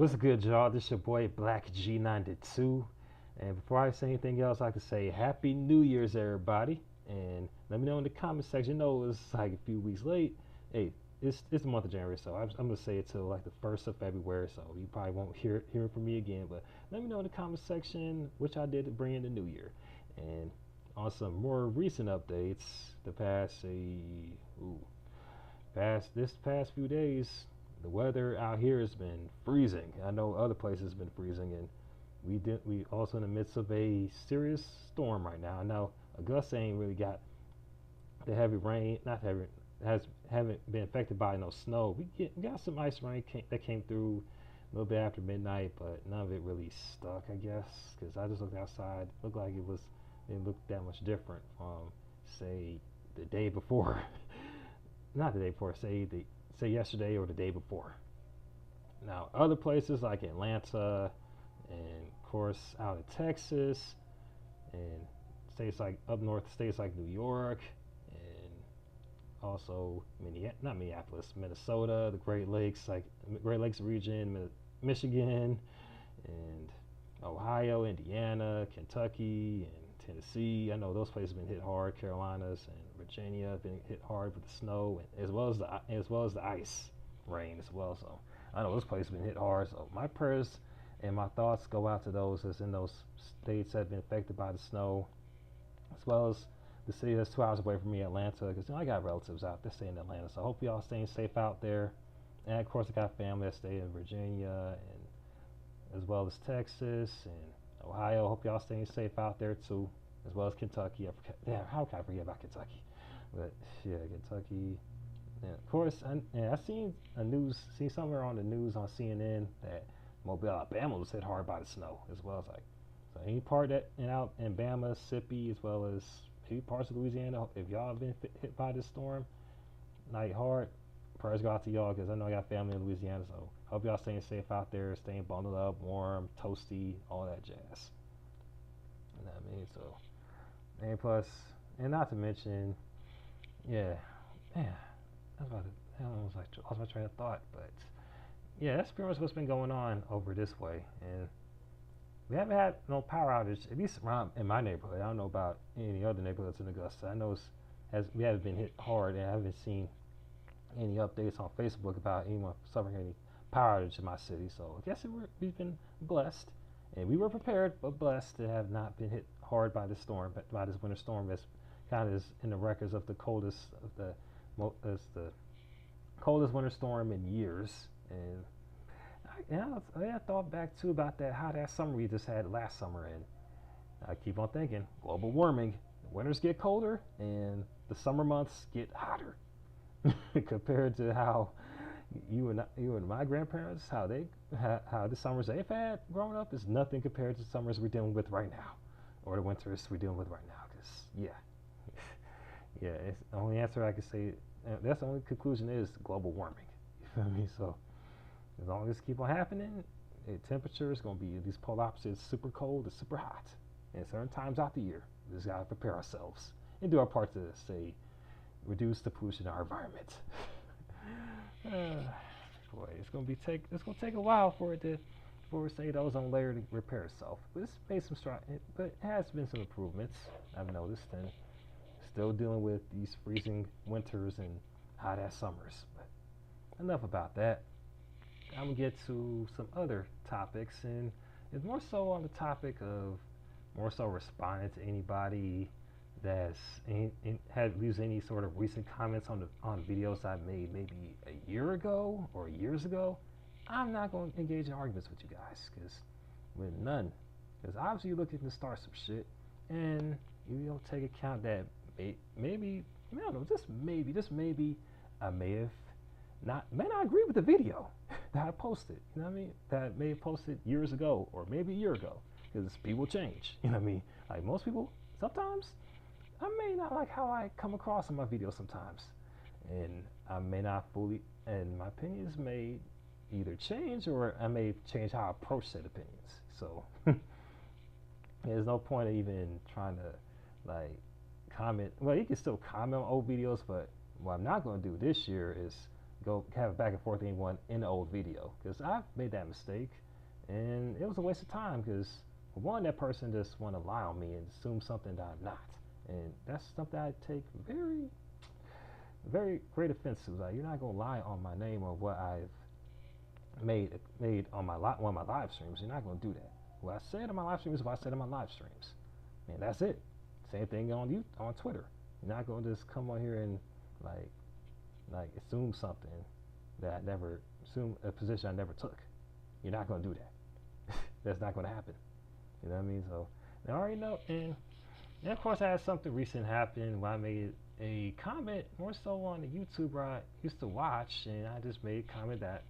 What's good, y'all? This your boy Blak G 92. And before I say anything else, I can say Happy New Year's, everybody. And let me know in the comment section. You know it's like a few weeks late. Hey, it's the month of January, so I'm gonna say it till like the 1st of February. So you probably won't hear from me again. But let me know in the comment section which I did to bring in the new year. And on some more recent updates, the past few days, the weather out here has been freezing. I know other places has been freezing, and we also in the midst of a serious storm right now. I know Augusta ain't really got the heavy rain, not heavy, haven't been affected by no snow. We got some ice rain that came through a little bit after midnight, but none of it really stuck, I guess, because I just looked outside. Looked like it looked that much different from say the day before. Not the day before, say yesterday or the day before. Now, other places like Atlanta and of course out in Texas and states like up north, states like New York and also not Minneapolis, Minnesota, the Great Lakes region, Michigan and Ohio, Indiana, Kentucky, and Tennessee. I know those places have been hit hard. Carolinas and Virginia have been hit hard with the snow, and as well as the ice rain as well. So I know those places have been hit hard. So my prayers and my thoughts go out to those that's in those states that have been affected by the snow, as well as the city that's 2 hours away from me, Atlanta, because I got relatives out there staying in Atlanta. So I hope y'all staying safe out there. And of course, I got family that stay in Virginia and as well as Texas and Ohio. Hope y'all staying safe out there too, as well as Kentucky. Damn, how can I forget about Kentucky? But yeah, Kentucky. And of course, I seen somewhere on the news on CNN that Mobile, Alabama was hit hard by the snow, as well as so any part that out in Bama, Mississippi, as well as a few parts of Louisiana. If y'all have been hit by this storm, like hard, prayers go out to y'all because I know I got family in Louisiana. So hope y'all staying safe out there, staying bundled up, warm, toasty, all that jazz. You know what I mean? So, and plus, and not to mention, yeah, man, I lost my train of thought, but yeah, that's pretty much what's been going on over this way, and we haven't had no power outage, at least around in my neighborhood. I don't know about any other neighborhoods in Augusta. I know we haven't been hit hard, and I haven't seen any updates on Facebook about anyone suffering any power outage in my city. So I guess we've been blessed, and we were prepared, but blessed to have not been hit hard by this storm, by this winter storm that's kind of is in the records of the coldest winter storm in years. And I thought back too about how that summer we just had last summer, and I keep on thinking global warming. The winters get colder and the summer months get hotter compared to how you and my grandparents how the summers they've had growing up is nothing compared to the summers we're dealing with right now, or the winters we're dealing with right now. Because yeah, it's the only answer I can say. That's the only conclusion is global warming. You feel me? So as long as this keep on happening, the temperature is going to be these polar opposites, super cold and super hot. And certain times out the year, we just got to prepare ourselves and do our part to say reduce the pollution in our environment. Boy, it's going to take a while for say the ozone layer to repair itself. But it's made some but it has been some improvements I've noticed, and still dealing with these freezing winters and hot ass summers. But enough about that. I'm gonna get to some other topics, and it's more so on the topic of more so responding to anybody that's leaves any sort of recent comments on videos I made maybe a year ago or years ago. I'm not going to engage in arguments with you guys with none, because obviously you're looking to start some shit, and you don't take account that maybe I don't know, just maybe I may not agree with the video that I posted. You know what I mean? That I may have posted years ago or maybe a year ago, because people change. You know what I mean? Like most people, sometimes I may not like how I come across in my videos sometimes, and I may not fully, and my opinions may either change or I may change how I approach said opinions. So there's no point of even trying to like comment. Well, you can still comment on old videos, but what I'm not going to do this year is go have a back and forth with anyone in the old video, because I've made that mistake, and it was a waste of time. Because one, that person just want to lie on me and assume something that I'm not, and that's something I take very, very great offense to. Like, you're not gonna lie on my name or what I've made on my one of my live streams. You're not gonna do that. What I said on my live streams is what I said on my live streams, and that's it. Same thing on Twitter. You're not gonna just come on here and like assume something that I never assume a position I never took. You're not gonna do that. That's not gonna happen. You know what I mean? So I already know. And of course, I had something recent happen where I made a comment more so on the YouTuber I used to watch, and I just made a comment that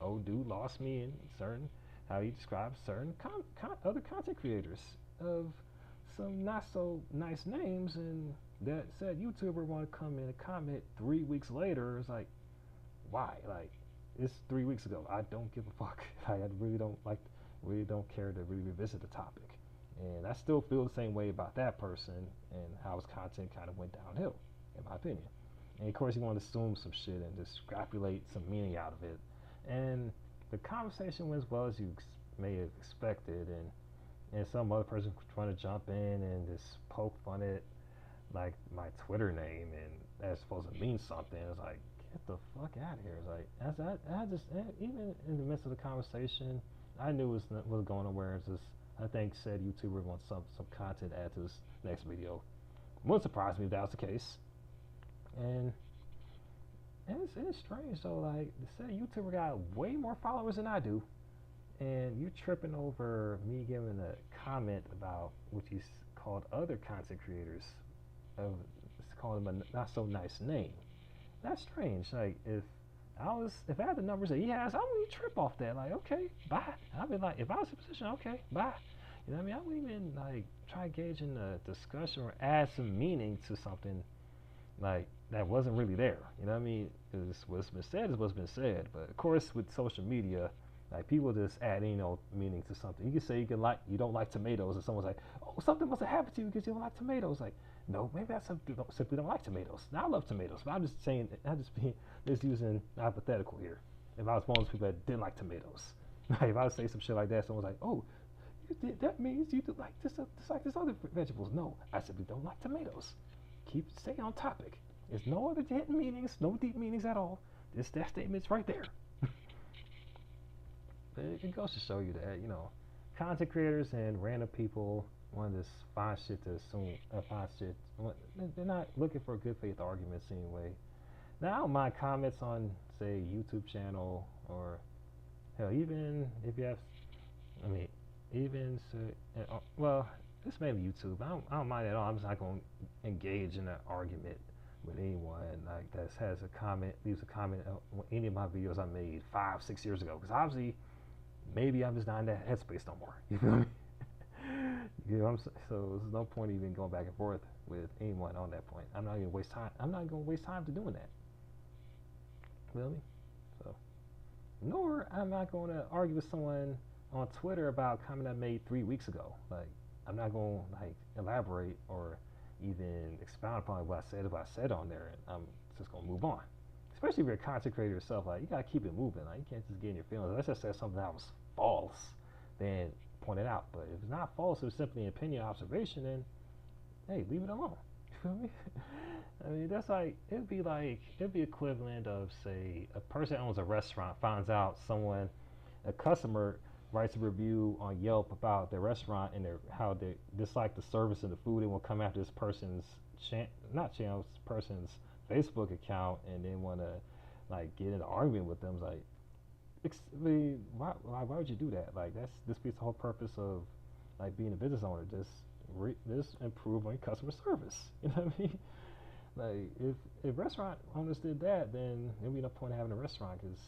old dude lost me in certain, how he describes certain other content creators of some not so nice names, and that said YouTuber want to come in and comment 3 weeks later. It's like, why? Like, it's 3 weeks ago. I don't give a fuck. I really don't care to really revisit the topic, and I still feel the same way about that person and how his content kind of went downhill, in my opinion. And of course, you want to assume some shit and just extrapolate some meaning out of it. And the conversation went as well as you may have expected, and some other person trying to jump in and just poke fun at like my Twitter name, and that's supposed to mean something. It's like, get the fuck out of here. It's like, I just, even in the midst of the conversation, I knew it was going nowhere. It's just, I think said YouTuber wants some content to add to this next video. It wouldn't surprise me if that was the case. And it's strange though, like, the said YouTuber got way more followers than I do, and you're tripping over me giving a comment about what you called other content creators of calling them a not so nice name. That's strange. Like, if I had the numbers that he has, I wouldn't trip off that. Like, okay, bye. I'd be like, if I was in a position, okay, bye. You know what I mean? I wouldn't even like try to engage in a discussion or add some meaning to something like that wasn't really there. You know what I mean? Because what's been said is what's been said. But of course, with social media, like, people just add meaning to something. You can say you don't like tomatoes, and someone's like, oh, something must have happened to you because you don't like tomatoes. Like, no, maybe I simply don't like tomatoes. Now I love tomatoes, but I'm just saying, just using hypothetical here. If I was one of those people that didn't like tomatoes, like, if I would say some shit like that, someone's like, oh, that means you do like this other vegetables. No, I simply don't like tomatoes. Stay on topic. There's no other hidden meanings, no deep meanings at all. That statement's right there. But it goes to show you that, content creators and random people want to find shit to assume, they're not looking for good faith arguments anyway. Now, I don't mind comments on, say, YouTube channel, or hell, even if you have, well, it's mainly YouTube. I don't mind at all. I'm just not going to engage in an argument with anyone like that leaves a comment on any of my videos I made 5-6 years ago. Because obviously, maybe I'm just not in that headspace no more. You feel me? So there's no point even going back and forth with anyone on that point. I'm not going to waste time. I'm not going to waste time to doing that. You feel me? So, nor am I going to argue with someone on Twitter about a comment I made 3 weeks ago. Like, I'm not going to elaborate or even expound upon what I said on there, and I'm just going to move on. Especially if you're a content creator yourself, like, you got to keep it moving. Like, you can't just get in your feelings. Unless I said something that was false, then point it out. But if it's not false, it's simply an opinion or observation, then, hey, leave it alone. You feel me? I mean, that's like, it'd be equivalent of, say, a person owns a restaurant, finds out a customer writes a review on Yelp about their restaurant and how they dislike the service and the food, and will come after this person's person's Facebook account, and then want to like get in an argument with them. Like, why would you do that? Like, this beats the whole purpose of like being a business owner. Just improve on your customer service. You know what I mean? Like, if restaurant owners did that, then there'd be no point in having a restaurant, because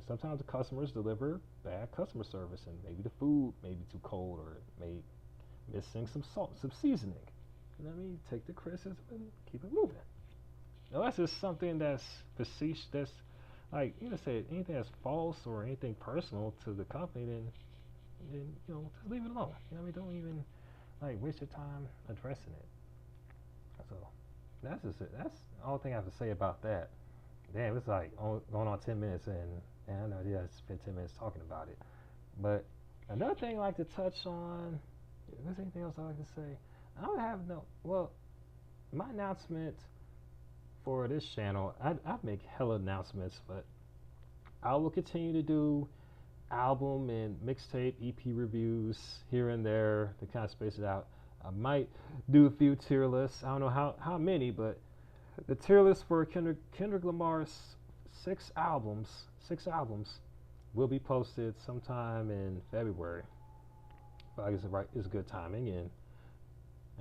sometimes the customers deliver bad customer service, and maybe the food may be too cold, or may missing some salt, some seasoning. You know what I mean? Take the criticism and keep it moving. Unless it's something that's facetious, that's like, say anything that's false or anything personal to the company, then just leave it alone. You know what I mean? Don't even like waste your time addressing it. So that's just it. That's the only thing I have to say about that. Damn, it's like going on 10 minutes, and I know, yeah, I spent 10 minutes talking about it. But another thing I like to touch on, is there anything else I like to say? I don't have no, well, my announcement for this channel, I make hella announcements, but I will continue to do album and mixtape EP reviews here and there to kind of space it out. I might do a few tier lists. I don't know how many, but the tier list for Kendrick Lamar's six albums will be posted sometime in February. But I guess it's good timing. And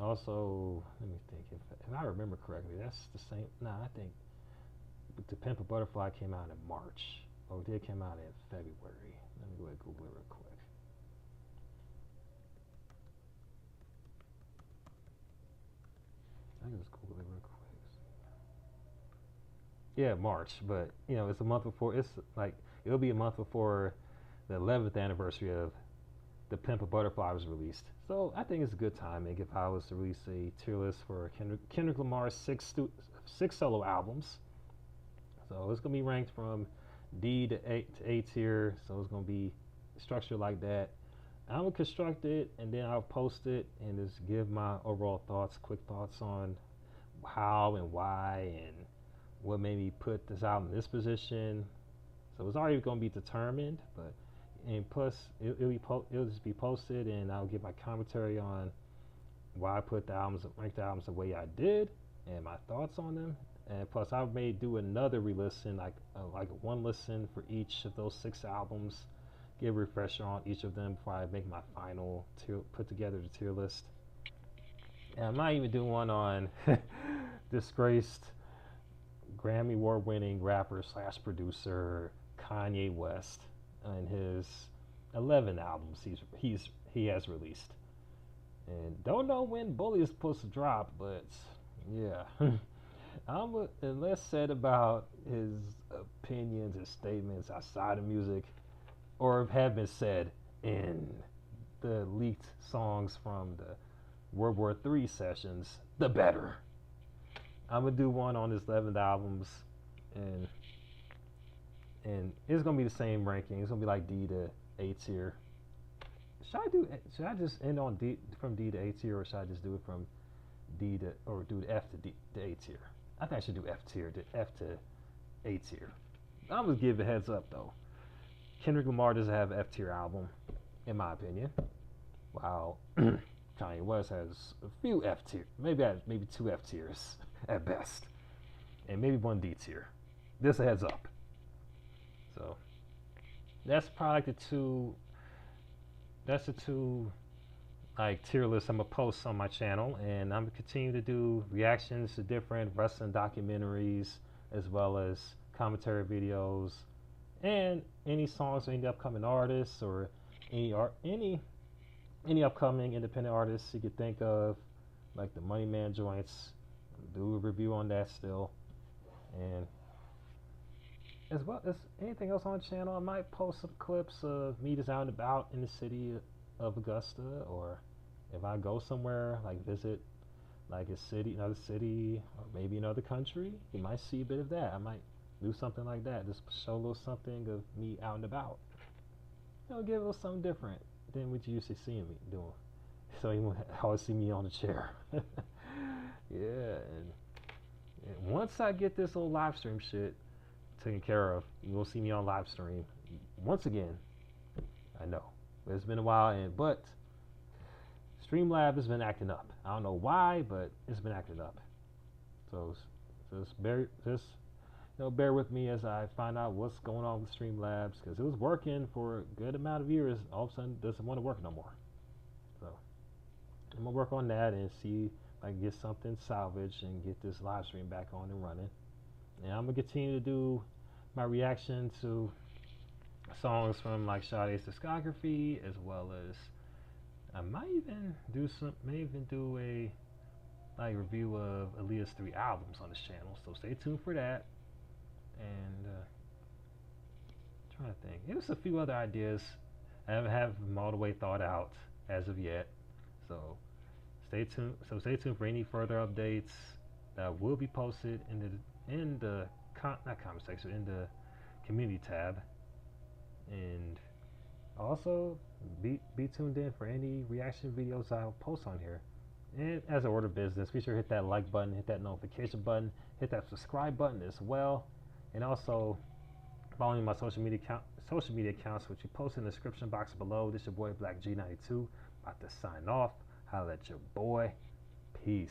also, let me think, if I remember correctly, that's the same. Nah, I think To Pimp a Butterfly came out in March. Or it did come out in February. Let me go ahead and Google it real quick. I can just Google it real quick. Yeah, March, but it's a month before. It's like it'll be a month before the 11th anniversary of The Pimp a Butterfly was released. So I think it's a good timing if I was to release a tier list for Kendrick Lamar's six solo albums. So it's gonna be ranked from D to A tier. So it's gonna be structured like that. I'm gonna construct it and then I'll post it and just give my overall thoughts, quick thoughts on how and why and what made me put this album in this position. So it's already gonna be determined, but and plus it'll just be posted and I'll give my commentary on why I put ranked the albums the way I did and my thoughts on them. And plus I may do another re-listen, like one listen for each of those six albums, give a refresher on each of them before I make my final put together the tier list. And I might even do one on disgraced Grammy Award winning rapper / producer Kanye West and his 11 albums he has released. And don't know when Bully is supposed to drop, but yeah. And less said about his opinions and statements outside of music, or have been said in the leaked songs from the World War III sessions, the better. I'm gonna do one on his 11th albums, and it's gonna be the same ranking. It's gonna be like D to A tier. Should I just end on from D to A tier, or should I just do it from D to, or do F to A tier? I think I should do F to A tier. I'm gonna give a heads up though. Kendrick Lamar doesn't have an F tier album, in my opinion. While Kanye West has a few F tier, maybe two F tiers at best, and maybe one D tier. Just a heads up. So that's probably like the two. That's the two like tier lists I'm gonna post on my channel, and I'm gonna continue to do reactions to different wrestling documentaries as well as commentary videos and any songs of any upcoming artists or any upcoming independent artists you could think of, like the Money Man joints. Do a review on that still, and as well as anything else on the channel, I might post some clips of me just out and about in the city of Augusta, or if I go somewhere like visit like another city, or maybe another country, you might see a bit of that. I might do something like that, just show a little something of me out and about. Give a little something different than what you usually see me doing. So you always see me on the chair. Yeah, and once I get this little live stream shit taken care of, you will see me on live stream once again. I know it's been a while, but Streamlab has been acting up. I don't know why, but it's been acting up. So just bear with me as I find out what's going on with Streamlabs, because it was working for a good amount of years. All of a sudden, doesn't want to work no more. So I'm gonna work on that and see if I can get something salvaged and get this live stream back on and running. And I'm gonna continue to do my reaction to songs from like Sade's discography, as well as I might even do a like review of Aaliyah's 3 albums on this channel. So stay tuned for that. And trying to think, there's a few other ideas. I haven't have them all the way thought out as of yet. So stay tuned for any further updates that will be posted in the not comment section, in the community tab. And also be tuned in for any reaction videos I'll post on here. And as an order of business, be sure to hit that like button, hit that notification button, hit that subscribe button as well. And also following my social media accounts, which you post in the description box below. This your boy Blak G 92, about to sign off. Holla at your boy. Peace.